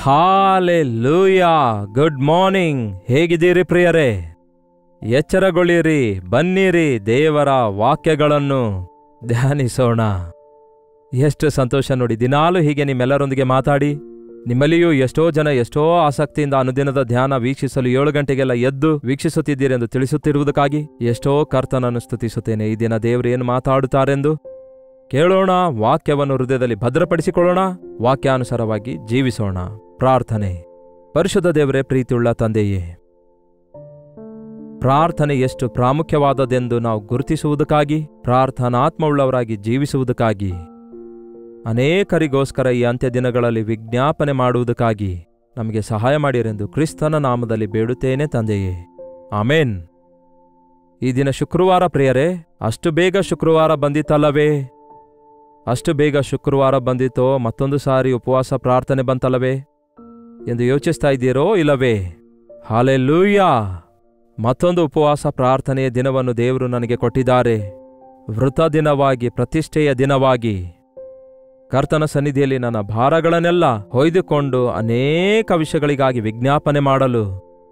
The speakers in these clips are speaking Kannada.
ಹಾಲೆಲೂಯಾ. Good morning. ಹೇಗಿದ್ದೀರಿ ಪ್ರಿಯರೇ? ಎಚ್ಚರಗೊಳ್ಳಿರಿ, ಬನ್ನಿರಿ, ದೇವರ ವಾಕ್ಯಗಳನ್ನು ಧ್ಯಾನಿಸೋಣ. ಎಷ್ಟು ಸಂತೋಷ ನೋಡಿ, ದಿನಾಲೂ ಹೀಗೆ ನಿಮ್ಮೆಲ್ಲರೊಂದಿಗೆ ಮಾತಾಡಿ. ನಿಮ್ಮಲ್ಲಿಯೂ ಎಷ್ಟೋ ಜನ ಎಷ್ಟೋ ಆಸಕ್ತಿಯಿಂದ ಅನುದಿನದ ಧ್ಯಾನ ವೀಕ್ಷಿಸಲು 7 ಗಂಟೆಗೆಲ್ಲ ಎದ್ದು ವೀಕ್ಷಿಸುತ್ತಿದ್ದೀರೆಂದು ತಿಳಿಸುತ್ತಿರುವುದಕ್ಕಾಗಿ ಎಷ್ಟೋ ಕರ್ತನನ್ನು ಸ್ತುತಿಸುತ್ತೇನೆ. ಈ ದಿನ ದೇವರು ಏನು ಮಾತಾಡುತ್ತಾರೆಂದು ಕೇಳೋಣ. ವಾಕ್ಯವನ್ನು ಹೃದಯದಲ್ಲಿ ಭದ್ರಪಡಿಸಿಕೊಳ್ಳೋಣ, ವಾಕ್ಯಾನುಸಾರವಾಗಿ ಜೀವಿಸೋಣ. ಪ್ರಾರ್ಥನೆ. ಪರಿಶುದ್ಧ ದೇವರೇ, ಪ್ರೀತಿಯುಳ್ಳ ತಂದೆಯೇ, ಪ್ರಾರ್ಥನೆ ಎಷ್ಟು ಪ್ರಾಮುಖ್ಯವಾದದೆಂದು ನಾವು ಗುರುತಿಸುವುದಕ್ಕಾಗಿ, ಪ್ರಾರ್ಥನಾತ್ಮವುಳ್ಳವರಾಗಿ ಜೀವಿಸುವುದಕ್ಕಾಗಿ, ಅನೇಕರಿಗೋಸ್ಕರ ಈ ಅಂತ್ಯ ದಿನಗಳಲ್ಲಿ ವಿಜ್ಞಾಪನೆ ಮಾಡುವುದಕ್ಕಾಗಿ ನಮಗೆ ಸಹಾಯ ಮಾಡಿರೆಂದು ಕ್ರಿಸ್ತನ ನಾಮದಲ್ಲಿ ಬೇಡುತ್ತೇನೆ ತಂದೆಯೇ, ಆಮೇನ್. ಈ ದಿನ ಶುಕ್ರವಾರ ಪ್ರಿಯರೇ. ಅಷ್ಟು ಬೇಗ ಶುಕ್ರವಾರ ಬಂದಿತ್ತಲ್ಲವೇ? ಅಷ್ಟು ಬೇಗ ಶುಕ್ರವಾರ ಬಂದಿತೋ ಮತ್ತೊಂದು ಸಾರಿ ಉಪವಾಸ ಪ್ರಾರ್ಥನೆ ಬಂತಲ್ಲವೇ ಎಂದು ಯೋಚಿಸ್ತಾ ಇದ್ದೀರೋ ಇಲ್ಲವೇ? ಹಾಲೆಲೂಯಾ. ಮತ್ತೊಂದು ಉಪವಾಸ ಪ್ರಾರ್ಥನೆಯ ದಿನವನ್ನು ದೇವರು ನನಗೆ ಕೊಟ್ಟಿದ್ದಾರೆ. ವೃತ ದಿನವಾಗಿ, ಪ್ರತಿಷ್ಠೆಯ ದಿನವಾಗಿ ಕರ್ತನ ಸನ್ನಿಧಿಯಲ್ಲಿ ನನ್ನ ಭಾರಗಳನ್ನೆಲ್ಲ ಹೊಯ್ದುಕೊಂಡು ಅನೇಕ ವಿಷಯಗಳಿಗಾಗಿ ವಿಜ್ಞಾಪನೆ ಮಾಡಲು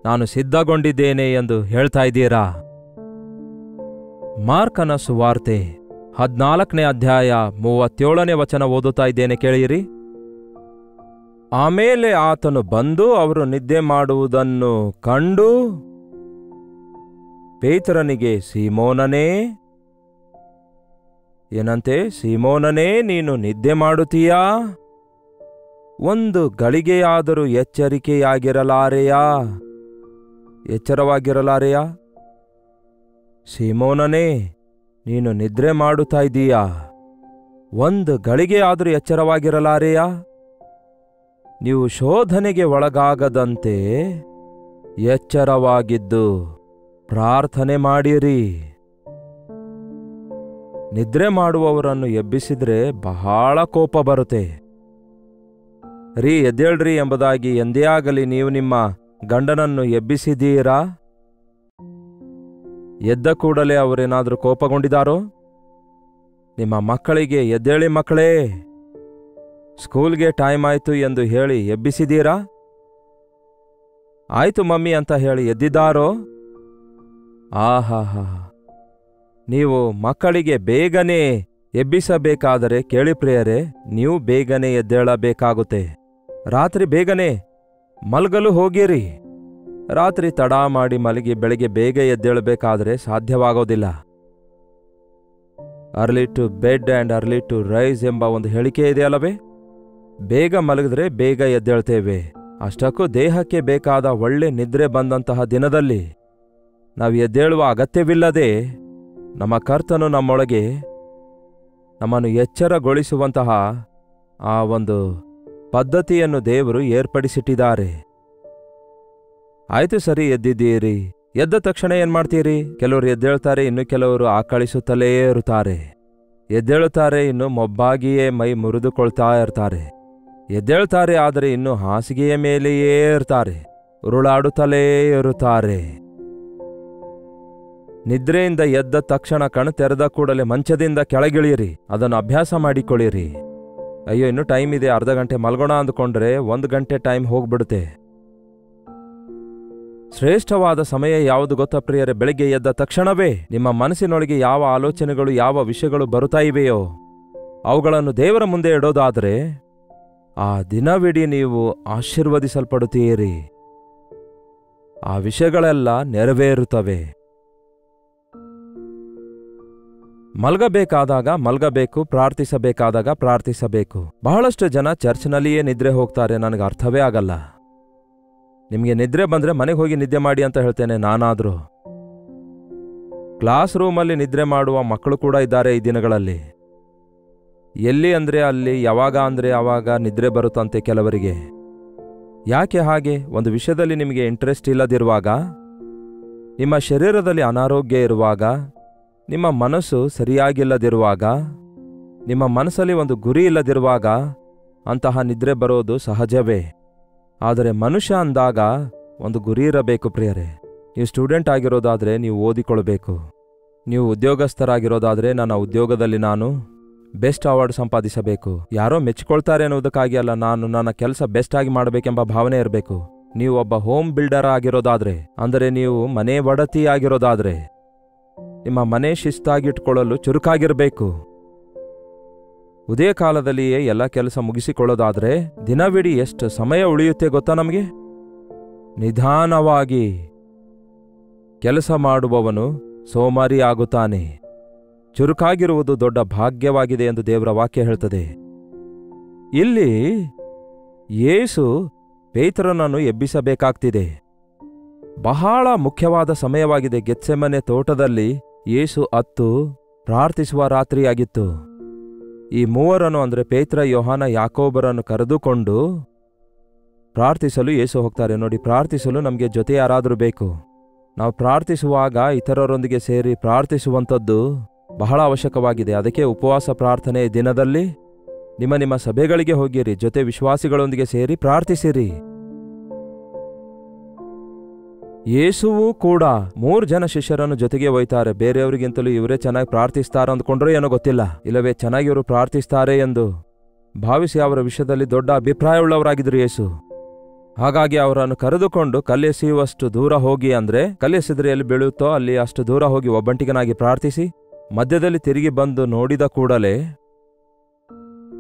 ನಾನು ಸಿದ್ಧಗೊಂಡಿದ್ದೇನೆ ಎಂದು ಹೇಳ್ತಾ ಇದ್ದೀರಾ? ಮಾರ್ಕನ ಸುವಾರ್ತೆ 14ನೇ ಅಧ್ಯಾಯ 37ನೇ ವಚನ ಓದುತ್ತಾ ಇದ್ದೇನೆ, ಕೇಳಿರಿ. ಆಮೇಲೆ ಆತನು ಬಂದು ಅವರು ನಿದ್ದೆ ಮಾಡುವುದನ್ನು ಕಂಡು ಪೇತ್ರನಿಗೆ, ಸೀಮೋನನೇ, ಏನಂತೆ? ಸೀಮೋನನೇ, ನೀನು ನಿದ್ದೆ ಮಾಡುತ್ತೀಯಾ? ಒಂದು ಗಳಿಗೆಯಾದರೂ ಎಚ್ಚರವಾಗಿರಲಾರೆಯಾ? ಸೀಮೋನನೇ, ನೀನು ನಿದ್ರೆ ಮಾಡುತ್ತಾ ಇದ್ದೀಯಾ? ಒಂದು ಗಳಿಗೆ ಆದರೂ ಎಚ್ಚರವಾಗಿರಲಾರೆಯಾ? ನೀವು ಶೋಧನೆಗೆ ಒಳಗಾಗದಂತೆ ಎಚ್ಚರವಾಗಿದ್ದು ಪ್ರಾರ್ಥನೆ ಮಾಡಿರಿ. ನಿದ್ರೆ ಮಾಡುವವರನ್ನು ಎಬ್ಬಿಸಿದ್ರೆ ಬಹಳ ಕೋಪ ಬರುತ್ತೆ. ಎದ್ದೇಳ್ರಿ ಎಂಬುದಾಗಿ ಎಂದೇ ಆಗಲಿ ನೀವು ನಿಮ್ಮ ಗಂಡನನ್ನು ಎಬ್ಬಿಸಿದ್ದೀರಾ? ಎದ್ದ ಕೂಡಲೇ ಅವರೇನಾದರೂ ಕೋಪಗೊಂಡಿದ್ದಾರೋ? ನಿಮ್ಮ ಮಕ್ಕಳಿಗೆ, ಎದ್ದೇಳಿ ಮಕ್ಕಳೇ, ಸ್ಕೂಲ್ಗೆ ಟೈಮ್ ಆಯ್ತು ಎಂದು ಹೇಳಿ ಎಬ್ಬಿಸಿದ್ದೀರಾ? ಆಯ್ತು ಮಮ್ಮಿ ಅಂತ ಹೇಳಿ ಎದ್ದಿದ್ದಾರೋ? ಆಹಾಹಾ. ನೀವು ಮಕ್ಕಳಿಗೆ ಬೇಗನೆ ಎಬ್ಬಿಸಬೇಕಾದರೆ ಕೇಳಿ ಪ್ರಿಯರೇ, ನೀವು ಬೇಗನೆ ಎದ್ದೇಳಬೇಕಾಗುತ್ತೆ. ರಾತ್ರಿ ಬೇಗನೆ ಮಲಗಲು ಹೋಗಿರಿ. ರಾತ್ರಿ ತಡ ಮಾಡಿ ಮಲಗಿ ಬೆಳಿಗ್ಗೆ ಬೇಗ ಎದ್ದೇಳಬೇಕಾದರೆ ಸಾಧ್ಯವಾಗೋದಿಲ್ಲ. Early to bed and early to rise ಎಂಬ ಒಂದು ಹೇಳಿಕೆ ಇದೆಯಲ್ಲವೇ? ಬೇಗ ಮಲಗಿದ್ರೆ ಬೇಗ ಎದ್ದೇಳ್ತೇವೆ. ಅಷ್ಟಕ್ಕೂ ದೇಹಕ್ಕೆ ಬೇಕಾದ ಒಳ್ಳೆ ನಿದ್ರೆ ಬಂದಂತಹ ದಿನದಲ್ಲಿ ನಾವು ಎದ್ದೇಳುವ ಅಗತ್ಯವಿಲ್ಲದೆ ನಮ್ಮ ಕರ್ತನು ನಮ್ಮೊಳಗೆ ನಮ್ಮನ್ನು ಎಚ್ಚರಗೊಳಿಸುವಂತಹ ಆ ಒಂದು ಪದ್ಧತಿಯನ್ನು ದೇವರು ಏರ್ಪಡಿಸಿಟ್ಟಿದ್ದಾರೆ. ಆಯ್ತು ಸರಿ, ಎದ್ದಿದ್ದೀರಿ. ಎದ್ದ ತಕ್ಷಣ ಏನ್ ಮಾಡ್ತೀರಿ? ಕೆಲವರು ಎದ್ದೇಳ್ತಾರೆ, ಇನ್ನು ಕೆಲವರು ಆಕಳಿಸುತ್ತಲೇ ಇರುತ್ತಾರೆ. ಎದ್ದೇಳುತ್ತಾರೆ, ಇನ್ನು ಮೊಬ್ಬಾಗಿಯೇ ಮೈ ಮುರಿದುಕೊಳ್ತಾ ಇರ್ತಾರೆ. ಎದ್ದೇಳ್ತಾರೆ, ಆದರೆ ಇನ್ನು ಹಾಸಿಗೆಯ ಮೇಲೆಯೇ ಇರ್ತಾರೆ, ಉರುಳಾಡುತ್ತಲೇ ಇರುತ್ತಾರೆ. ನಿದ್ರೆಯಿಂದ ಎದ್ದ ತಕ್ಷಣ ಕಣ್ಣು ತೆರೆದ ಕೂಡಲೇ ಮಂಚದಿಂದ ಕೆಳಗಿಳಿಯಿರಿ. ಅದನ್ನು ಅಭ್ಯಾಸ ಮಾಡಿಕೊಳ್ಳಿರಿ. ಅಯ್ಯೋ, ಇನ್ನು ಟೈಮ್ ಇದೆ, ಅರ್ಧ ಗಂಟೆ ಮಲ್ಗೋಣ ಅಂದುಕೊಂಡ್ರೆ 1 ಗಂಟೆ ಟೈಮ್ ಹೋಗ್ಬಿಡುತ್ತೆ. ಶ್ರೇಷ್ಠವಾದ ಸಮಯ ಯಾವುದು ಗೊತ್ತಾ ಪ್ರಿಯರೇ? ಬೆಳಿಗ್ಗೆ ಎದ್ದ ತಕ್ಷಣವೇ ನಿಮ್ಮ ಮನಸ್ಸಿನೊಳಗೆ ಯಾವ ಆಲೋಚನೆಗಳು, ಯಾವ ವಿಷಯಗಳು ಬರುತ್ತಾ ಇವೆಯೋ ಅವುಗಳನ್ನು ದೇವರ ಮುಂದೆ ಇಡೋದಾದರೆ ಆ ದಿನವಿಡೀ ನೀವು ಆಶೀರ್ವದಿಸಲ್ಪಡುತ್ತೀರಿ. ಆ ವಿಷಯಗಳೆಲ್ಲ ನೆರವೇರುತ್ತವೆ. ಮಲ್ಗಬೇಕಾದಾಗ ಮಲ್ಗಬೇಕು, ಪ್ರಾರ್ಥಿಸಬೇಕಾದಾಗ ಪ್ರಾರ್ಥಿಸಬೇಕು. ಬಹಳಷ್ಟು ಜನ ಚರ್ಚ್ನಲ್ಲಿಯೇ ನಿದ್ರೆ ಹೋಗ್ತಾರೆ. ನನಗೆ ಅರ್ಥವೇ ಆಗಲ್ಲ. ನಿಮಗೆ ನಿದ್ರೆ ಬಂದರೆ ಮನೆಗೆ ಹೋಗಿ ನಿದ್ದೆ ಮಾಡಿ ಅಂತ ಹೇಳ್ತೇನೆ ನಾನಾದರೂ. ಕ್ಲಾಸ್ ರೂಮಲ್ಲಿ ನಿದ್ರೆ ಮಾಡುವ ಮಕ್ಕಳು ಕೂಡ ಇದ್ದಾರೆ ಈ ದಿನಗಳಲ್ಲಿ. ಎಲ್ಲಿ ಅಂದರೆ ಅಲ್ಲಿ, ಯಾವಾಗ ಅಂದರೆ ಆವಾಗ ನಿದ್ರೆ ಬರುತ್ತಂತೆ ಕೆಲವರಿಗೆ. ಯಾಕೆ ಹಾಗೆ? ಒಂದು ವಿಷಯದಲ್ಲಿ ನಿಮಗೆ ಇಂಟ್ರೆಸ್ಟ್ ಇಲ್ಲದಿರುವಾಗ, ನಿಮ್ಮ ಶರೀರದಲ್ಲಿ ಅನಾರೋಗ್ಯ ಇರುವಾಗ, ನಿಮ್ಮ ಮನಸ್ಸು ಸರಿಯಾಗಿಲ್ಲದಿರುವಾಗ, ನಿಮ್ಮ ಮನಸ್ಸಲ್ಲಿ ಒಂದು ಗುರಿ ಇಲ್ಲದಿರುವಾಗ ಅಂತಹ ನಿದ್ರೆ ಬರೋದು ಸಹಜವೇ. ಆದರೆ ಮನುಷ್ಯ ಅಂದಾಗ ಒಂದು ಗುರಿ ಇರಬೇಕು ಪ್ರಿಯರೇ. ನೀವು ಸ್ಟೂಡೆಂಟ್ ಆಗಿರೋದಾದರೆ ನೀವು ಓದಿಕೊಳ್ಬೇಕು. ನೀವು ಉದ್ಯೋಗಸ್ಥರಾಗಿರೋದಾದರೆ ನನ್ನ ಉದ್ಯೋಗದಲ್ಲಿ ನಾನು ಬೆಸ್ಟ್ ಅವಾರ್ಡ್ ಸಂಪಾದಿಸಬೇಕು. ಯಾರೋ ಮೆಚ್ಚಿಕೊಳ್ತಾರೆ ಅನ್ನೋದಕ್ಕಾಗಿ ಅಲ್ಲ, ನಾನು ನನ್ನ ಕೆಲಸ ಬೆಸ್ಟ್ ಆಗಿ ಮಾಡಬೇಕೆಂಬ ಭಾವನೆ ಇರಬೇಕು. ನೀವು ಒಬ್ಬ ಹೋಮ್ ಬಿಲ್ಡರ್ ಆಗಿರೋದಾದ್ರೆ, ಅಂದರೆ ನೀವು ಮನೆ ಒಡತಿ ಆಗಿರೋದಾದ್ರೆ, ನಿಮ್ಮ ಮನೆ ಶಿಸ್ತಾಗಿಟ್ಕೊಳ್ಳಲು ಚುರುಕಾಗಿರಬೇಕು. ಉದಯ ಕಾಲದಲ್ಲಿಯೇ ಎಲ್ಲ ಕೆಲಸ ಮುಗಿಸಿಕೊಳ್ಳೋದಾದ್ರೆ ದಿನವಿಡೀ ಎಷ್ಟು ಸಮಯ ಉಳಿಯುತ್ತೆ ಗೊತ್ತಾ ನಮಗೆ? ನಿಧಾನವಾಗಿ ಕೆಲಸ ಮಾಡುವವನು ಸೋಮಾರಿ ಆಗುತ್ತಾನೆ. ಚುರುಕಾಗಿರುವುದು ದೊಡ್ಡ ಭಾಗ್ಯವಾಗಿದೆ ಎಂದು ದೇವರ ವಾಕ್ಯ ಹೇಳ್ತದೆ. ಇಲ್ಲಿ ಯೇಸು ಪೇತ್ರನನ್ನು ಎಬ್ಬಿಸಬೇಕಾಗ್ತಿದೆ. ಬಹಳ ಮುಖ್ಯವಾದ ಸಮಯವಾಗಿದೆ. ಗೆತ್ಸೆಮನೆ ತೋಟದಲ್ಲಿ ಯೇಸು ಅತ್ತು ಪ್ರಾರ್ಥಿಸುವ ರಾತ್ರಿಯಾಗಿತ್ತು. ಈ ಮೂವರನ್ನು ಅಂದರೆ ಪೇತ್ರ, ಯೋಹಾನ, ಯಾಕೋಬರನ್ನು ಕರೆದುಕೊಂಡು ಪ್ರಾರ್ಥಿಸಲು ಯೇಸು ಹೋಗ್ತಾರೆ. ನೋಡಿ, ಪ್ರಾರ್ಥಿಸಲು ನಮಗೆ ಜೊತೆ ಯಾರಾದರೂ ಬೇಕು. ನಾವು ಪ್ರಾರ್ಥಿಸುವಾಗ ಇತರರೊಂದಿಗೆ ಸೇರಿ ಪ್ರಾರ್ಥಿಸುವಂಥದ್ದು ಬಹಳ ಅವಶ್ಯಕವಾಗಿದೆ. ಅದಕ್ಕೆ ಉಪವಾಸ ಪ್ರಾರ್ಥನೆ ದಿನದಲ್ಲಿ ನಿಮ್ಮ ಸಭೆಗಳಿಗೆ ಹೋಗಿರಿ, ಜೊತೆ ವಿಶ್ವಾಸಿಗಳೊಂದಿಗೆ ಸೇರಿ ಪ್ರಾರ್ಥಿಸಿರಿ. ಯೇಸುವೂ ಕೂಡ 3 ಜನ ಶಿಷ್ಯರನ್ನು ಜೊತೆಗೆ ಒಯ್ತಾರೆ. ಬೇರೆಯವರಿಗಿಂತಲೂ ಇವರೇ ಚೆನ್ನಾಗಿ ಪ್ರಾರ್ಥಿಸ್ತಾರೆ ಅಂದ್ಕೊಂಡ್ರೆ ಏನೋ ಗೊತ್ತಿಲ್ಲ, ಇಲ್ಲವೇ ಚೆನ್ನಾಗಿ ಇವರು ಪ್ರಾರ್ಥಿಸ್ತಾರೆ ಎಂದು ಭಾವಿಸಿ ಅವರ ವಿಷಯದಲ್ಲಿ ದೊಡ್ಡ ಅಭಿಪ್ರಾಯವುಳ್ಳವರಾಗಿದ್ರು ಯೇಸು. ಹಾಗಾಗಿ ಅವರನ್ನು ಕರೆದುಕೊಂಡು ಕಲ್ಲೆಸೆಯುವಷ್ಟು ದೂರ ಹೋಗಿ, ಅಂದ್ರೆ ಕಲ್ಲೆಸೆದ್ರೆ ಎಲ್ಲಿ ಬೀಳುತ್ತೋ ಅಲ್ಲಿ ಅಷ್ಟು ದೂರ ಹೋಗಿ ಒಬ್ಬಂಟಿಗನಾಗಿ ಪ್ರಾರ್ಥಿಸಿ ಮಧ್ಯದಲ್ಲಿ ತಿರುಗಿ ಬಂದು ನೋಡಿದ ಕೂಡಲೇ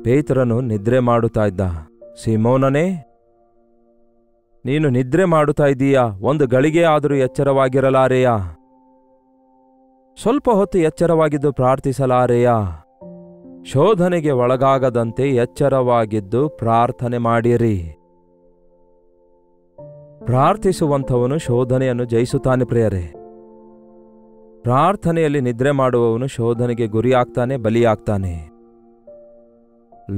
ಪೇತ್ರನು ನಿದ್ರೆ ಮಾಡುತ್ತಾ ಇದ್ದ. ಸಿಮೋನನೇ, ನೀನು ನಿದ್ರೆ ಮಾಡುತ್ತಾ ಇದ್ದೀಯಾ? ಒಂದು ಗಳಿಗೆ ಆದರೂ ಎಚ್ಚರವಾಗಿರಲಾರೆಯಾ? ಸ್ವಲ್ಪ ಹೊತ್ತು ಎಚ್ಚರವಾಗಿದ್ದು ಪ್ರಾರ್ಥಿಸಲಾರೆಯಾ? ಶೋಧನೆಗೆ ಒಳಗಾಗದಂತೆ ಎಚ್ಚರವಾಗಿದ್ದು ಪ್ರಾರ್ಥನೆ ಮಾಡಿರಿ. ಪ್ರಾರ್ಥಿಸುವಂಥವನು ಶೋಧನೆಯನ್ನು ಜಯಿಸುತ್ತಾನೆ ಪ್ರಿಯರೇ. ಪ್ರಾರ್ಥನೆಯಲ್ಲಿ ನಿದ್ರೆ ಮಾಡುವವನು ಶೋಧನೆಗೆ ಗುರಿಯಾಗ್ತಾನೆ, ಬಲಿಯಾಗ್ತಾನೆ.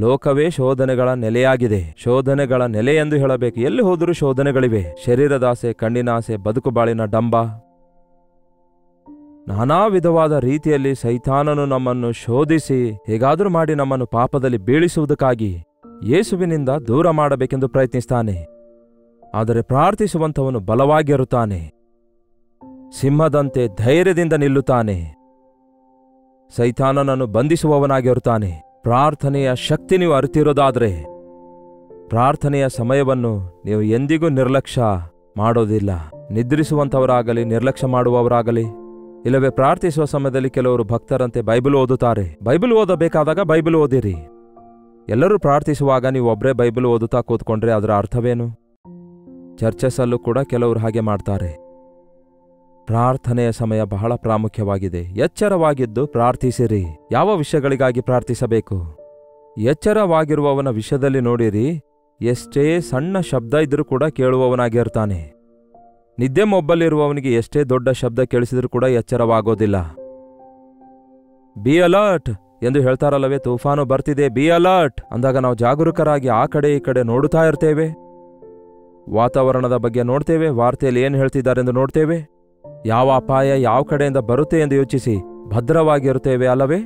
ಲೋಕವೇ ಶೋಧನೆಗಳ ನೆಲೆಯಾಗಿದೆ. ಶೋಧನೆಗಳ ನೆಲೆ ಎಂದು ಹೇಳಬೇಕು. ಎಲ್ಲಿ ಹೋದರೂ ಶೋಧನೆಗಳಿವೆ. ಶರೀರದಾಸೆ, ಕಣ್ಣಿನಾಸೆ, ಬದುಕು ಬಾಳಿನ ಡಂಬ, ನಾನಾ ವಿಧವಾದ ರೀತಿಯಲ್ಲಿ ಸೈತಾನನು ನಮ್ಮನ್ನು ಶೋಧಿಸಿ ಹೇಗಾದರೂ ಮಾಡಿ ನಮ್ಮನ್ನು ಪಾಪದಲ್ಲಿ ಬೀಳಿಸುವುದಕ್ಕಾಗಿ ಯೇಸುವಿನಿಂದ ದೂರ ಮಾಡಬೇಕೆಂದು ಪ್ರಯತ್ನಿಸ್ತಾನೆ. ಆದರೆ ಪ್ರಾರ್ಥಿಸುವಂಥವನು ಬಲವಾಗಿರುತ್ತಾನೆ, ಸಿಂಹದಂತೆ ಧೈರ್ಯದಿಂದ ನಿಲ್ಲುತ್ತಾನೆ, ಸೈತಾನನನ್ನು ಬಂಧಿಸುವವನಾಗಿರುತ್ತಾನೆ. ಪ್ರಾರ್ಥನೆಯ ಶಕ್ತಿ ನೀವು ಅರಿತಿರೋದಾದ್ರೆ ಪ್ರಾರ್ಥನೆಯ ಸಮಯವನ್ನು ನೀವು ಎಂದಿಗೂ ನಿರ್ಲಕ್ಷ್ಯ ಮಾಡೋದಿಲ್ಲ. ನಿದ್ರಿಸುವಂಥವರಾಗಲಿ, ನಿರ್ಲಕ್ಷ್ಯ ಮಾಡುವವರಾಗಲಿ, ಇಲ್ಲವೇ ಪ್ರಾರ್ಥಿಸುವ ಸಮಯದಲ್ಲಿ ಕೆಲವರು ಭಕ್ತರಂತೆ ಬೈಬಲ್ ಓದುತ್ತಾರೆ. ಬೈಬಲ್ ಓದಬೇಕಾದಾಗ ಬೈಬಲ್ ಓದಿರಿ. ಎಲ್ಲರೂ ಪ್ರಾರ್ಥಿಸುವಾಗ ನೀವು ಒಬ್ಬರೇ ಬೈಬಲ್ ಓದುತ್ತಾ ಕೂತ್ಕೊಂಡ್ರೆ ಅದರ ಅರ್ಥವೇನು? ಚರ್ಚಸಲ್ಲೂ ಕೂಡ ಕೆಲವರು ಹಾಗೆ ಮಾಡ್ತಾರೆ. ಪ್ರಾರ್ಥನೆಯ ಸಮಯ ಬಹಳ ಪ್ರಾಮುಖ್ಯವಾಗಿದೆ. ಎಚ್ಚರವಾಗಿದ್ದು ಪ್ರಾರ್ಥಿಸಿರಿ. ಯಾವ ವಿಷಯಗಳಿಗಾಗಿ ಪ್ರಾರ್ಥಿಸಬೇಕು? ಎಚ್ಚರವಾಗಿರುವವನ ವಿಷಯದಲ್ಲಿ ನೋಡಿರಿ, ಎಷ್ಟೇ ಸಣ್ಣ ಶಬ್ದ ಇದ್ರೂ ಕೂಡ ಕೇಳುವವನಾಗಿರ್ತಾನೆ. ನಿದ್ದೆ ಮೊಬ್ಬಲ್ಲಿರುವವನಿಗೆ ಎಷ್ಟೇ ದೊಡ್ಡ ಶಬ್ದ ಕೇಳಿಸಿದ್ರೂ ಕೂಡ ಎಚ್ಚರವಾಗೋದಿಲ್ಲ. ಬಿ ಅಲರ್ಟ್ ಎಂದು ಹೇಳ್ತಾರಲ್ಲವೇ, ತೂಫಾನು ಬರ್ತಿದೆ, ಬಿ ಅಲರ್ಟ್ ಅಂದಾಗ ನಾವು ಜಾಗರೂಕರಾಗಿ ಆ ಕಡೆ ಈ ಕಡೆ ನೋಡುತ್ತಾ ಇರ್ತೇವೆ. ವಾತಾವರಣದ ಬಗ್ಗೆ ನೋಡ್ತೇವೆ, ವಾರ್ತೆಯಲ್ಲಿ ಏನು ಹೇಳ್ತಿದ್ದಾರೆಂದು ನೋಡ್ತೇವೆ, ಯಾವ ಅಪಾಯ ಯಾವ ಕಡೆಯಿಂದ ಬರುತ್ತೆ ಎಂದು ಯೋಚಿಸಿ ಭದ್ರವಾಗಿರುತ್ತೇವೆ ಅಲ್ಲವೇ?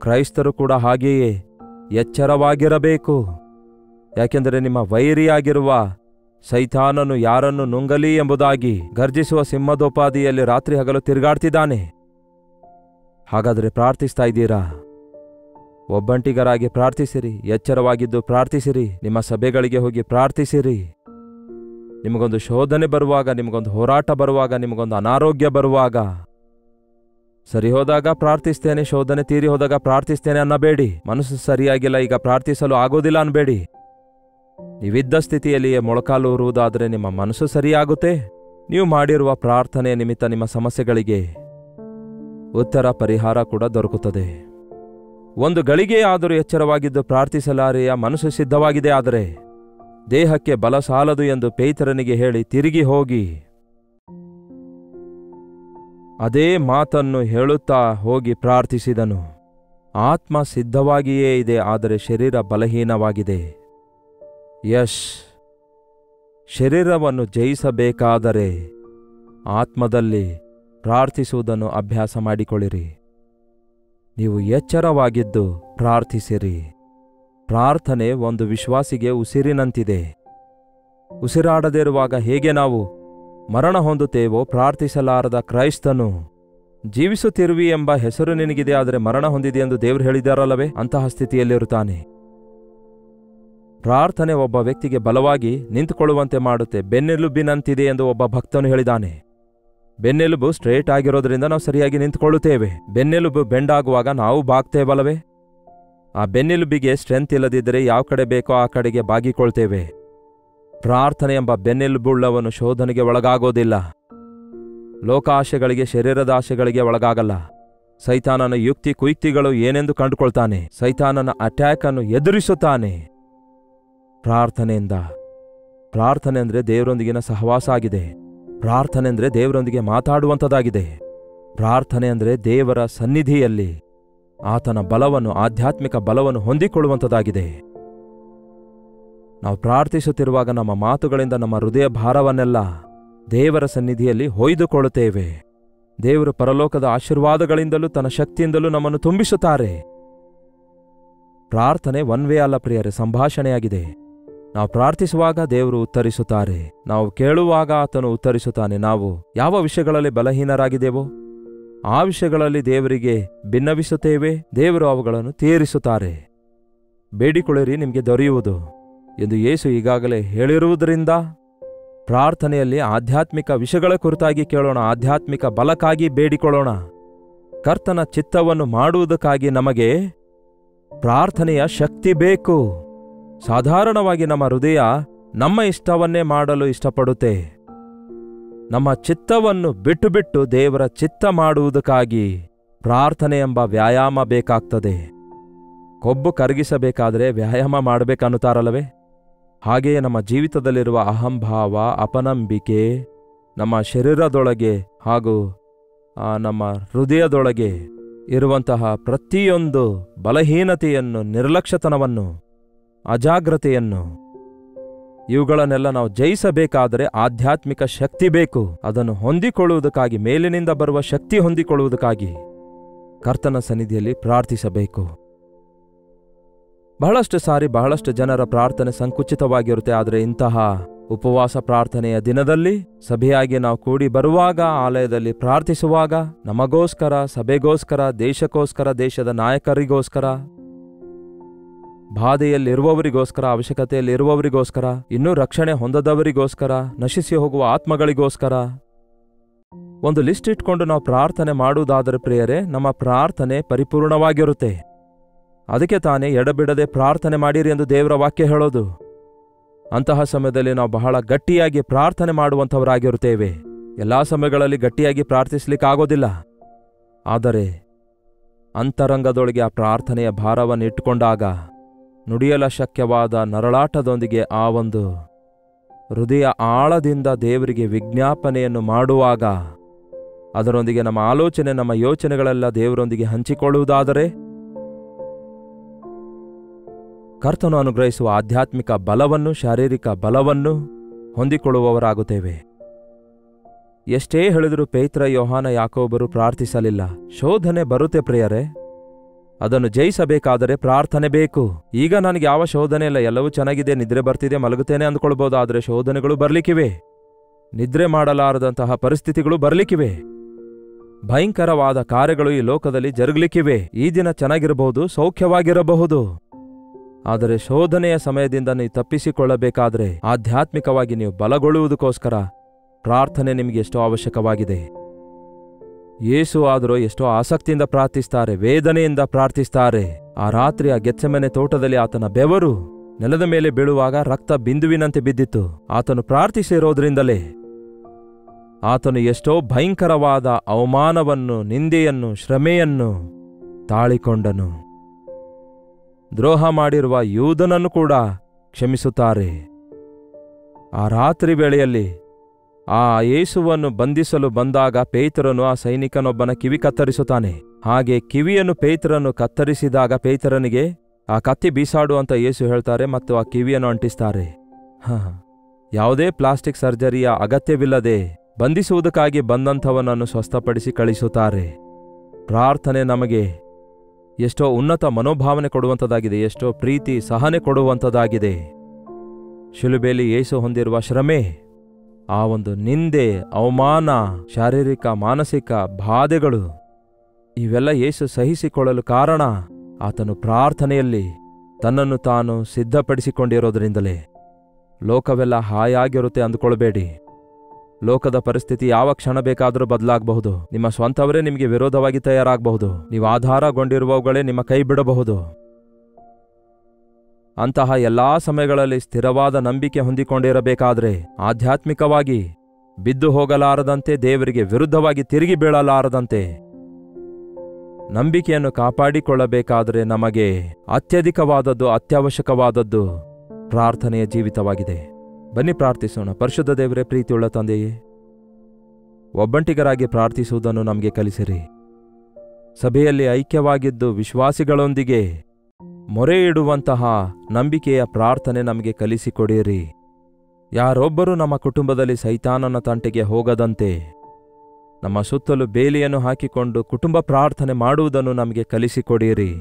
ಕ್ರೈಸ್ತರು ಕೂಡ ಹಾಗೆಯೇ ಎಚ್ಚರವಾಗಿರಬೇಕು. ಯಾಕೆಂದರೆ ನಿಮ್ಮ ವೈರಿಯಾಗಿರುವ ಸೈತಾನನು ಯಾರನ್ನು ನುಂಗಲಿ ಎಂಬುದಾಗಿ ಗರ್ಜಿಸುವ ಸಿಂಹದೋಪಾದಿಯಲ್ಲಿ ರಾತ್ರಿ ಹಗಲು ತಿರುಗಾಡ್ತಿದ್ದಾನೆ. ಹಾಗಾದರೆ ಪ್ರಾರ್ಥಿಸ್ತಾ ಇದ್ದೀರಾ? ಒಬ್ಬಂಟಿಗರಾಗಿ ಪ್ರಾರ್ಥಿಸಿರಿ, ಎಚ್ಚರವಾಗಿದ್ದು ಪ್ರಾರ್ಥಿಸಿರಿ, ನಿಮ್ಮ ಸಭೆಗಳಿಗೆ ಹೋಗಿ ಪ್ರಾರ್ಥಿಸಿರಿ. ನಿಮಗೊಂದು ಶೋಧನೆ ಬರುವಾಗ, ನಿಮಗೊಂದು ಹೋರಾಟ ಬರುವಾಗ, ನಿಮಗೊಂದು ಅನಾರೋಗ್ಯ ಬರುವಾಗ, ಸರಿ ಹೋದಾಗ ಪ್ರಾರ್ಥಿಸ್ತೇನೆ, ಶೋಧನೆ ತೀರಿ ಹೋದಾಗ ಪ್ರಾರ್ಥಿಸ್ತೇನೆ ಅನ್ನಬೇಡಿ. ಮನಸ್ಸು ಸರಿಯಾಗಿಲ್ಲ, ಈಗ ಪ್ರಾರ್ಥಿಸಲು ಆಗೋದಿಲ್ಲ ಅನ್ಬೇಡಿ. ನೀವಿದ್ದ ಸ್ಥಿತಿಯಲ್ಲಿಯೇ ಮೊಳಕಾಲು ಊರುವುದಾದರೆ ನಿಮ್ಮ ಮನಸ್ಸು ಸರಿಯಾಗುತ್ತೆ. ನೀವು ಮಾಡಿರುವ ಪ್ರಾರ್ಥನೆಯ ನಿಮಿತ್ತ ನಿಮ್ಮ ಸಮಸ್ಯೆಗಳಿಗೆ ಉತ್ತರ, ಪರಿಹಾರ ಕೂಡ ದೊರಕುತ್ತದೆ. ಒಂದು ಗಳಿಗೆ ಆದರೂ ಎಚ್ಚರವಾಗಿದ್ದು ಪ್ರಾರ್ಥಿಸಲಾರೆಯ ಮನಸ್ಸು ಸಿದ್ಧವಾಗಿದೆ. ಆದರೆ ದೇಹಕ್ಕೆ ಬಲ ಸಾಲದು ಎಂದು ಪೇತ್ರನಿಗೆ ಹೇಳಿ ತಿರುಗಿ ಹೋಗಿ ಅದೇ ಮಾತನ್ನು ಹೇಳುತ್ತಾ ಹೋಗಿ ಪ್ರಾರ್ಥಿಸಿದನು. ಆತ್ಮ ಸಿದ್ಧವಾಗಿಯೇ ಇದೆ, ಆದರೆ ಶರೀರ ಬಲಹೀನವಾಗಿದೆ. ಶರೀರವನ್ನು ಜಯಿಸಬೇಕಾದರೆ ಆತ್ಮದಲ್ಲಿ ಪ್ರಾರ್ಥಿಸುವುದನ್ನು ಅಭ್ಯಾಸ ಮಾಡಿಕೊಳ್ಳಿರಿ. ನೀವು ಎಚ್ಚರವಾಗಿದ್ದು ಪ್ರಾರ್ಥಿಸಿರಿ. ಪ್ರಾರ್ಥನೆ ಒಂದು ವಿಶ್ವಾಸಿಗೆ ಉಸಿರಿನಂತಿದೆ. ಉಸಿರಾಡದಿರುವಾಗ ಹೇಗೆ ನಾವು ಮರಣ ಹೊಂದುತ್ತೇವೋ, ಪ್ರಾರ್ಥಿಸಲಾರದ ಕ್ರೈಸ್ತನು ಜೀವಿಸುತ್ತಿರುವಿ ಎಂಬ ಹೆಸರು ನಿನಗಿದೆ, ಆದರೆ ಮರಣ ಹೊಂದಿದೆ ಎಂದು ದೇವರು ಹೇಳಿದಾರಲ್ಲವೇ? ಅಂತಹ ಸ್ಥಿತಿಯಲ್ಲಿರುತ್ತಾನೆ. ಪ್ರಾರ್ಥನೆ ಒಬ್ಬ ವ್ಯಕ್ತಿಗೆ ಬಲವಾಗಿ ನಿಂತುಕೊಳ್ಳುವಂತೆ ಮಾಡುತ್ತೆ. ಬೆನ್ನೆಲುಬಿನಂತಿದೆ ಎಂದು ಒಬ್ಬ ಭಕ್ತನು ಹೇಳಿದಾನೆ. ಬೆನ್ನೆಲುಬು ಸ್ಟ್ರೇಟ್ ಆಗಿರೋದ್ರಿಂದ ನಾವು ಸರಿಯಾಗಿ ನಿಂತುಕೊಳ್ಳುತ್ತೇವೆ. ಬೆನ್ನೆಲುಬು ಬೆಂಡಾಗುವಾಗ ನಾವು ಬಾಗ್ತೇವಲ್ಲವೇ? ಆ ಬೆನ್ನೆಲುಬಿಗೆ ಸ್ಟ್ರೆಂತ್ ಇಲ್ಲದಿದ್ದರೆ ಯಾವ ಕಡೆ ಬೇಕೋ ಆ ಕಡೆಗೆ ಬಾಗಿಕೊಳ್ತೇವೆ. ಪ್ರಾರ್ಥನೆ ಎಂಬ ಬೆನ್ನೆಲುಬುಳ್ಳವನು ಶೋಧನೆಗೆ ಒಳಗಾಗೋದಿಲ್ಲ. ಲೋಕಾಶೆಗಳಿಗೆ, ಶರೀರದ ಆಶೆಗಳಿಗೆ ಒಳಗಾಗಲ್ಲ. ಸೈತಾನನ ಯುಕ್ತಿ ಕುಯುಕ್ತಿಗಳು ಏನೆಂದು ಕಂಡುಕೊಳ್ತಾನೆ. ಸೈತಾನನ ಅಟ್ಯಾಕ್ ಅನ್ನು ಎದುರಿಸುತ್ತಾನೆ ಪ್ರಾರ್ಥನೆಯಿಂದ. ಪ್ರಾರ್ಥನೆ ಅಂದರೆ ದೇವರೊಂದಿಗಿನ ಸಹವಾಸ ಆಗಿದೆ. ಪ್ರಾರ್ಥನೆ ಅಂದರೆ ದೇವರೊಂದಿಗೆ ಮಾತಾಡುವಂಥದ್ದಾಗಿದೆ. ಪ್ರಾರ್ಥನೆ ಅಂದರೆ ದೇವರ ಸನ್ನಿಧಿಯಲ್ಲಿ ಆತನ ಬಲವನ್ನು, ಆಧ್ಯಾತ್ಮಿಕ ಬಲವನ್ನು ಹೊಂದಿಕೊಳ್ಳುವಂಥದ್ದಾಗಿದೆ. ನಾವು ಪ್ರಾರ್ಥಿಸುತ್ತಿರುವಾಗ ನಮ್ಮ ಮಾತುಗಳಿಂದ ನಮ್ಮ ಹೃದಯ ಭಾರವನ್ನೆಲ್ಲ ದೇವರ ಸನ್ನಿಧಿಯಲ್ಲಿ ಹೊಯ್ದುಕೊಳ್ಳುತ್ತೇವೆ. ದೇವರು ಪರಲೋಕದ ಆಶೀರ್ವಾದಗಳಿಂದಲೂ ತನ್ನ ಶಕ್ತಿಯಿಂದಲೂ ನಮ್ಮನ್ನು ತುಂಬಿಸುತ್ತಾರೆ. ಪ್ರಾರ್ಥನೆ ಒನ್ ವೇ ಅಲ್ಲ ಪ್ರಿಯರೇ, ಸಂಭಾಷಣೆಯಾಗಿದೆ. ನಾವು ಪ್ರಾರ್ಥಿಸುವಾಗ ದೇವರು ಉತ್ತರಿಸುತ್ತಾರೆ. ನಾವು ಕೇಳುವಾಗ ಆತನು ಉತ್ತರಿಸುತ್ತಾನೆ. ನಾವು ಯಾವ ವಿಷಯಗಳಲ್ಲಿ ಬಲಹೀನರಾಗಿದ್ದೇವೋ ಆ ವಿಷಯಗಳಲ್ಲಿ ದೇವರಿಗೆ ಭಿನ್ನವಿಸುತ್ತೇವೆ. ದೇವರು ಅವುಗಳನ್ನು ತೀರಿಸುತ್ತಾರೆ. ಬೇಡಿಕೊಳ್ಳಿರಿ, ನಿಮಗೆ ದೊರೆಯುವುದು ಎಂದು ಯೇಸು ಈಗಾಗಲೇ ಹೇಳಿರುವುದರಿಂದ ಪ್ರಾರ್ಥನೆಯಲ್ಲಿ ಆಧ್ಯಾತ್ಮಿಕ ವಿಷಯಗಳ ಕುರಿತಾಗಿ ಕೇಳೋಣ. ಆಧ್ಯಾತ್ಮಿಕ ಬಲಕ್ಕಾಗಿ ಬೇಡಿಕೊಳ್ಳೋಣ. ಕರ್ತನ ಚಿತ್ತವನ್ನು ಮಾಡುವುದಕ್ಕಾಗಿ ನಮಗೆ ಪ್ರಾರ್ಥನೆಯ ಶಕ್ತಿ ಬೇಕು. ಸಾಧಾರಣವಾಗಿ ನಮ್ಮ ಹೃದಯ ನಮ್ಮ ಇಷ್ಟವನ್ನೇ ಮಾಡಲು ಇಷ್ಟಪಡುತ್ತೆ. ನಮ್ಮ ಚಿತ್ತವನ್ನು ಬಿಟ್ಟು ಬಿಟ್ಟು ದೇವರ ಚಿತ್ತ ಮಾಡುವುದಕ್ಕಾಗಿ ಪ್ರಾರ್ಥನೆ ಎಂಬ ವ್ಯಾಯಾಮ ಬೇಕಾಗ್ತದೆ. ಕೊಬ್ಬು ಕರಗಿಸಬೇಕಾದರೆ ವ್ಯಾಯಾಮ ಮಾಡಬೇಕನ್ನುತ್ತಾರಲ್ಲವೇ? ಹಾಗೆಯೇ ನಮ್ಮ ಜೀವಿತದಲ್ಲಿರುವ ಅಹಂಭಾವ, ಅಪನಂಬಿಕೆ ನಮ್ಮ ಶರೀರದೊಳಗೆ ಹಾಗೂ ನಮ್ಮ ಹೃದಯದೊಳಗೆ ಇರುವಂತಹ ಪ್ರತಿಯೊಂದು ಬಲಹೀನತೆಯನ್ನು, ನಿರ್ಲಕ್ಷ್ಯತನವನ್ನು, ಅಜಾಗ್ರತೆಯನ್ನು, ಇವುಗಳನ್ನೆಲ್ಲ ನಾವು ಜಯಿಸಬೇಕಾದರೆ ಆಧ್ಯಾತ್ಮಿಕ ಶಕ್ತಿ ಬೇಕು. ಅದನ್ನು ಹೊಂದಿಕೊಳ್ಳುವುದಕ್ಕಾಗಿ, ಮೇಲಿನಿಂದ ಬರುವ ಶಕ್ತಿ ಹೊಂದಿಕೊಳ್ಳುವುದಕ್ಕಾಗಿ ಕರ್ತನ ಸನ್ನಿಧಿಯಲ್ಲಿ ಪ್ರಾರ್ಥಿಸಬೇಕು. ಬಹಳಷ್ಟು ಸಾರಿ ಬಹಳಷ್ಟು ಜನರ ಪ್ರಾರ್ಥನೆ ಸಂಕುಚಿತವಾಗಿರುತ್ತೆ. ಆದರೆ ಇಂತಹ ಉಪವಾಸ ಪ್ರಾರ್ಥನೆಯ ದಿನದಲ್ಲಿ ಸಭೆಯಾಗಿ ನಾವು ಕೂಡಿ ಬರುವಾಗ, ಆಲಯದಲ್ಲಿ ಪ್ರಾರ್ಥಿಸುವಾಗ, ನಮಗೋಸ್ಕರ, ಸಭೆಗೋಸ್ಕರ, ದೇಶಕ್ಕೋಸ್ಕರ, ದೇಶದ ನಾಯಕರಿಗೋಸ್ಕರ, ಬಾಧೆಯಲ್ಲಿರುವವರಿಗೋಸ್ಕರ, ಅವಶ್ಯಕತೆಯಲ್ಲಿರುವವರಿಗೋಸ್ಕರ, ಇನ್ನೂ ರಕ್ಷಣೆ ಹೊಂದದವರಿಗೋಸ್ಕರ, ನಶಿಸಿ ಹೋಗುವ ಆತ್ಮಗಳಿಗೋಸ್ಕರ ಒಂದು ಲಿಸ್ಟ್ ಇಟ್ಕೊಂಡು ನಾವು ಪ್ರಾರ್ಥನೆ ಮಾಡುವುದಾದರೆ ಪ್ರಿಯರೇ, ನಮ್ಮ ಪ್ರಾರ್ಥನೆ ಪರಿಪೂರ್ಣವಾಗಿರುತ್ತೆ. ಅದಕ್ಕೆ ತಾನೇ ಎಡಬಿಡದೆ ಪ್ರಾರ್ಥನೆ ಮಾಡಿರಿ ಎಂದು ದೇವರ ವಾಕ್ಯ ಹೇಳೋದು. ಅಂತಹ ಸಮಯದಲ್ಲಿ ನಾವು ಬಹಳ ಗಟ್ಟಿಯಾಗಿ ಪ್ರಾರ್ಥನೆ ಮಾಡುವಂಥವರಾಗಿರುತ್ತೇವೆ. ಎಲ್ಲಾ ಸಮಯಗಳಲ್ಲಿ ಗಟ್ಟಿಯಾಗಿ ಪ್ರಾರ್ಥಿಸಲಿಕ್ಕಾಗೋದಿಲ್ಲ. ಆದರೆ ಅಂತರಂಗದೊಳಗೆ ಆ ಪ್ರಾರ್ಥನೆಯ ಭಾರವನ್ನು ಇಟ್ಟುಕೊಂಡಾಗ, ನುಡಿಯಲ ಶಕ್ಯವಾದ ನರಳಾಟದೊಂದಿಗೆ ಆ ಒಂದು ಹೃದಯ ಆಳದಿಂದ ದೇವರಿಗೆ ವಿಜ್ಞಾಪನೆಯನ್ನು ಮಾಡುವಾಗ, ಅದರೊಂದಿಗೆ ನಮ್ಮ ಆಲೋಚನೆ, ನಮ್ಮ ಯೋಚನೆಗಳೆಲ್ಲ ದೇವರೊಂದಿಗೆ ಹಂಚಿಕೊಳ್ಳುವುದಾದರೆ ಕರ್ತನು ಅನುಗ್ರಹಿಸುವ ಆಧ್ಯಾತ್ಮಿಕ ಬಲವನ್ನು, ಶಾರೀರಿಕ ಬಲವನ್ನು ಹೊಂದಿಕೊಳ್ಳುವವರಾಗುತ್ತೇವೆ. ಎಷ್ಟೇ ಹೇಳಿದರೂ ಪೇತ್ರ, ಯೋಹಾನ, ಯಾಕೋಬರು ಪ್ರಾರ್ಥಿಸಲಿಲ್ಲ. ಶೋಧನೆ ಬರುತ್ತೆ ಪ್ರಿಯರೇ, ಅದನ್ನು ಜಯಿಸಬೇಕಾದರೆ ಪ್ರಾರ್ಥನೆ ಬೇಕು. ಈಗ ನನಗೆ ಯಾವ ಶೋಧನೆ ಇಲ್ಲ, ಎಲ್ಲವೂ ಚೆನ್ನಾಗಿದೆ, ನಿದ್ರೆ ಬರ್ತಿದೆ, ಮಲಗುತ್ತೇನೆ ಅಂದ್ಕೊಳ್ಬೋದು. ಆದರೆ ಶೋಧನೆಗಳು ಬರ್ಲಿಕ್ಕಿವೆ. ನಿದ್ರೆ ಮಾಡಲಾರದಂತಹ ಪರಿಸ್ಥಿತಿಗಳು ಬರ್ಲಿಕ್ಕಿವೆ. ಭಯಂಕರವಾದ ಕಾರ್ಯಗಳು ಈ ಲೋಕದಲ್ಲಿ ಜರುಗಲಿಕ್ಕಿವೆ. ಈ ದಿನ ಚೆನ್ನಾಗಿರಬಹುದು, ಸೌಖ್ಯವಾಗಿರಬಹುದು. ಆದರೆ ಶೋಧನೆಯ ಸಮಯದಿಂದ ನೀವು ತಪ್ಪಿಸಿಕೊಳ್ಳಬೇಕಾದ್ರೆ, ಆಧ್ಯಾತ್ಮಿಕವಾಗಿ ನೀವು ಬಲಗೊಳ್ಳುವುದಕ್ಕೋಸ್ಕರ ಪ್ರಾರ್ಥನೆ ನಿಮಗೆ ಎಷ್ಟೋ ಅವಶ್ಯಕವಾಗಿದೆ. ಯೇಸು ಆದರೂ ಎಷ್ಟೋ ಆಸಕ್ತಿಯಿಂದ ಪ್ರಾರ್ಥಿಸ್ತಾರೆ, ವೇದನೆಯಿಂದ ಪ್ರಾರ್ಥಿಸ್ತಾರೆ. ಆ ರಾತ್ರಿ ಆ ಗೆತ್ಸೆಮನೆ ತೋಟದಲ್ಲಿ ಆತನ ಬೆವರು ನೆಲದ ಮೇಲೆ ಬೀಳುವಾಗ ರಕ್ತ ಬಿಂದುವಿನಂತೆ ಬಿದ್ದಿತ್ತು. ಆತನು ಪ್ರಾರ್ಥಿಸಿರೋದ್ರಿಂದಲೇ ಆತನು ಎಷ್ಟೋ ಭಯಂಕರವಾದ ಅವಮಾನವನ್ನು, ನಿಂದೆಯನ್ನು, ಶ್ರಮೆಯನ್ನು ತಾಳಿಕೊಂಡನು. ದ್ರೋಹ ಮಾಡಿರುವ ಯೂದನನ್ನು ಕೂಡ ಕ್ಷಮಿಸುತ್ತಾರೆ. ಆ ರಾತ್ರಿ ವೇಳೆಯಲ್ಲಿ ಆ ಯೇಸುವನ್ನು ಬಂಧಿಸಲು ಬಂದಾಗ ಪೇತ್ರನು ಆ ಸೈನಿಕನೊಬ್ಬನ ಕಿವಿ ಕತ್ತರಿಸುತ್ತಾನೆ. ಹಾಗೆ ಕಿವಿಯನ್ನು ಪೇತ್ರನು ಕತ್ತರಿಸಿದಾಗ ಪೇತ್ರನಿಗೆ ಆ ಕತ್ತಿ ಬೀಸಾಡು ಅಂತ ಯೇಸು ಹೇಳ್ತಾರೆ ಮತ್ತು ಆ ಕಿವಿಯನ್ನು ಅಂಟಿಸ್ತಾರೆ. ಯಾವುದೇ ಪ್ಲಾಸ್ಟಿಕ್ ಸರ್ಜರಿಯ ಅಗತ್ಯವಿಲ್ಲದೆ ಬಂಧಿಸುವುದಕ್ಕಾಗಿ ಬಂದಂಥವನನ್ನು ಸ್ವಸ್ಥಪಡಿಸಿ ಕಳಿಸುತ್ತಾರೆ. ಪ್ರಾರ್ಥನೆ ನಮಗೆ ಎಷ್ಟೋ ಉನ್ನತ ಮನೋಭಾವನೆ ಕೊಡುವಂಥದ್ದಾಗಿದೆ, ಎಷ್ಟೋ ಪ್ರೀತಿ ಸಹನೆ ಕೊಡುವಂಥದ್ದಾಗಿದೆ. ಶಿಲುಬೆಯಲ್ಲಿ ಯೇಸು ಹೊಂದಿರುವ ಶ್ರಮೆ ಆ ಒಂದು ನಿಂದೆ, ಅವಮಾನ, ಶಾರೀರಿಕ ಮಾನಸಿಕ ಬಾಧೆಗಳು ಇವೆಲ್ಲ ಯೇಸು ಸಹಿಸಿಕೊಳ್ಳಲು ಕಾರಣ ಆತನು ಪ್ರಾರ್ಥನೆಯಲ್ಲಿ ತನ್ನನ್ನು ತಾನು ಸಿದ್ಧಪಡಿಸಿಕೊಂಡಿರೋದ್ರಿಂದಲೇ. ಲೋಕವೆಲ್ಲ ಹಾಯಾಗಿರುತ್ತೆ ಅಂದುಕೊಳ್ಬೇಡಿ. ಲೋಕದ ಪರಿಸ್ಥಿತಿ ಯಾವ ಕ್ಷಣ ಬೇಕಾದರೂ ಬದಲಾಗಬಹುದು. ನಿಮ್ಮ ಸ್ವಂತವರೇ ನಿಮಗೆ ವಿರೋಧವಾಗಿ ತಯಾರಾಗಬಹುದು. ನೀವು ಆಧಾರಗೊಂಡಿರುವವುಗಳೇ ನಿಮ್ಮ ಕೈ ಬಿಡಬಹುದು. ಅಂತಹ ಎಲ್ಲಾ ಸಮಯಗಳಲ್ಲಿ ಸ್ಥಿರವಾದ ನಂಬಿಕೆ ಹೊಂದಿಕೊಂಡಿರಬೇಕಾದ್ರೆ, ಆಧ್ಯಾತ್ಮಿಕವಾಗಿ ಬಿದ್ದು ಹೋಗಲಾರದಂತೆ, ದೇವರಿಗೆ ವಿರುದ್ಧವಾಗಿ ತಿರುಗಿ ಬೀಳಲಾರದಂತೆ ನಂಬಿಕೆಯನ್ನು ಕಾಪಾಡಿಕೊಳ್ಳಬೇಕಾದರೆ ನಮಗೆ ಅತ್ಯಧಿಕವಾದದ್ದು, ಅತ್ಯವಶ್ಯಕವಾದದ್ದು ಪ್ರಾರ್ಥನೆಯ ಜೀವಿತವಾಗಿದೆ. ಬನ್ನಿ ಪ್ರಾರ್ಥಿಸೋಣ. ಪರಿಶುದ್ಧ ದೇವರೇ, ಪ್ರೀತಿಯುಳ್ಳ ತಂದೆಯೇ, ಒಬ್ಬಂಟಿಗರಾಗಿ ಪ್ರಾರ್ಥಿಸುವುದನ್ನು ನಮಗೆ ಕಲಿಸಿರಿ. ಸಭೆಯಲ್ಲಿ ಐಕ್ಯವಾಗಿದ್ದು ವಿಶ್ವಾಸಿಗಳೊಂದಿಗೆ ಮೊರೆ ಇಡುವಂತಹ ನಂಬಿಕೆಯ ಪ್ರಾರ್ಥನೆ ನಮಗೆ ಕಲಿಸಿಕೊಡಿರಿ. ಯಾರೊಬ್ಬರೂ ನಮ್ಮ ಕುಟುಂಬದಲ್ಲಿ ಸೈತಾನನ ತಂಟೆಗೆ ಹೋಗದಂತೆ ನಮ್ಮ ಸುತ್ತಲೂ ಬೇಲಿಯನ್ನು ಹಾಕಿಕೊಂಡು ಕುಟುಂಬ ಪ್ರಾರ್ಥನೆ ಮಾಡುವುದನ್ನು ನಮಗೆ ಕಲಿಸಿಕೊಡಿರಿ.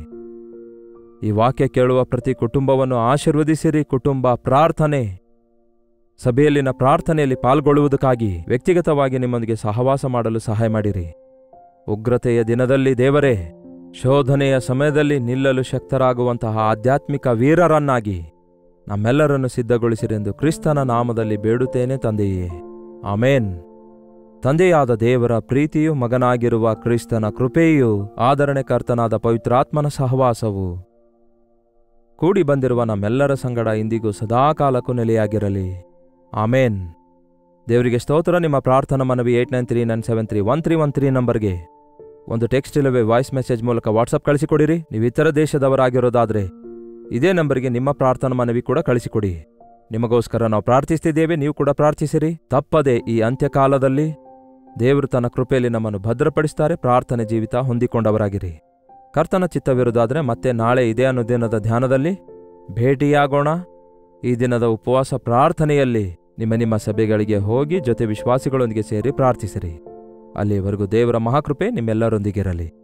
ಈ ವಾಕ್ಯ ಕೇಳುವ ಪ್ರತಿ ಕುಟುಂಬವನ್ನು ಆಶೀರ್ವದಿಸಿರಿ. ಕುಟುಂಬ ಪ್ರಾರ್ಥನೆ, ಸಭೆಯಲ್ಲಿನ ಪ್ರಾರ್ಥನೆಯಲ್ಲಿ ಪಾಲ್ಗೊಳ್ಳುವುದಕ್ಕಾಗಿ ವ್ಯಕ್ತಿಗತವಾಗಿ ನಿಮ್ಮೊಂದಿಗೆ ಸಹವಾಸ ಮಾಡಲು ಸಹಾಯ ಮಾಡಿರಿ. ಉಗ್ರತೆಯ ದಿನದಲ್ಲಿ ದೇವರೇ, ಶೋಧನೆಯ ಸಮಯದಲ್ಲಿ ನಿಲ್ಲಲು ಶಕ್ತರಾಗುವಂತಹ ಆಧ್ಯಾತ್ಮಿಕ ವೀರರನ್ನಾಗಿ ನಮ್ಮೆಲ್ಲರನ್ನು ಸಿದ್ಧಗೊಳಿಸಿರೆಂದು ಕ್ರಿಸ್ತನ ನಾಮದಲ್ಲಿ ಬೇಡುತ್ತೇನೆ ತಂದೆಯೇ, ಆಮೇನ್. ತಂದೆಯಾದ ದೇವರ ಪ್ರೀತಿಯೂ ಮಗನಾಗಿರುವ ಕ್ರಿಸ್ತನ ಕೃಪೆಯೂ ಆದರಣೆಕರ್ತನಾದ ಪವಿತ್ರಾತ್ಮನ ಸಹವಾಸವು ಕೂಡಿ ಬಂದಿರುವ ನಮ್ಮೆಲ್ಲರ ಸಂಗಡ ಇಂದಿಗೂ ಸದಾಕಾಲಕ್ಕೂ ನೆಲೆಯಾಗಿರಲಿ. ಆಮೇನ್. ದೇವರಿಗೆ ಸ್ತೋತ್ರ. ನಿಮ್ಮ ಪ್ರಾರ್ಥನಾ ಮನವಿ 8939731313 ನಂಬರ್ಗೆ ಒಂದು ಟೆಕ್ಸ್ಟ್ ಇಲ್ಲವೇ ವಾಯ್ಸ್ ಮೆಸೇಜ್ ಮೂಲಕ ವಾಟ್ಸಪ್ ಕಳಿಸಿಕೊಡಿರಿ. ನೀವು ಇತರ ದೇಶದವರಾಗಿರೋದಾದರೆ ಇದೇ ನಂಬರ್ಗೆ ನಿಮ್ಮ ಪ್ರಾರ್ಥನಾ ಮನವಿ ಕೂಡ ಕಳಿಸಿಕೊಡಿ. ನಿಮಗೋಸ್ಕರ ನಾವು ಪ್ರಾರ್ಥಿಸ್ತಿದ್ದೇವೆ, ನೀವು ಕೂಡ ಪ್ರಾರ್ಥಿಸಿರಿ. ತಪ್ಪದೆ ಈ ಅಂತ್ಯಕಾಲದಲ್ಲಿ ದೇವರು ತನ್ನ ಕೃಪೆಯಲ್ಲಿ ನಮ್ಮನ್ನು ಭದ್ರಪಡಿಸ್ತಾರೆ. ಪ್ರಾರ್ಥನೆ ಜೀವಿತ ಹೊಂದಿಕೊಂಡವರಾಗಿರಿ. ಕರ್ತನ ಚಿತ್ತವಿರುವುದಾದರೆ ಮತ್ತೆ ನಾಳೆ ಇದೇ ಅನುದಿನದ ಧ್ಯಾನದಲ್ಲಿ ಭೇಟಿಯಾಗೋಣ. ಈ ದಿನದ ಉಪವಾಸ ಪ್ರಾರ್ಥನೆಯಲ್ಲಿ ನಿಮ್ಮ ಸಭೆಗಳಿಗೆ ಹೋಗಿ ಜೊತೆ ವಿಶ್ವಾಸಿಗಳೊಂದಿಗೆ ಸೇರಿ ಪ್ರಾರ್ಥಿಸಿರಿ. ಅಲ್ಲಿಯವರೆಗೂ ದೇವರ ಮಹಾಕೃಪೆ ನಿಮ್ಮೆಲ್ಲರೊಂದಿಗಿರಲಿ.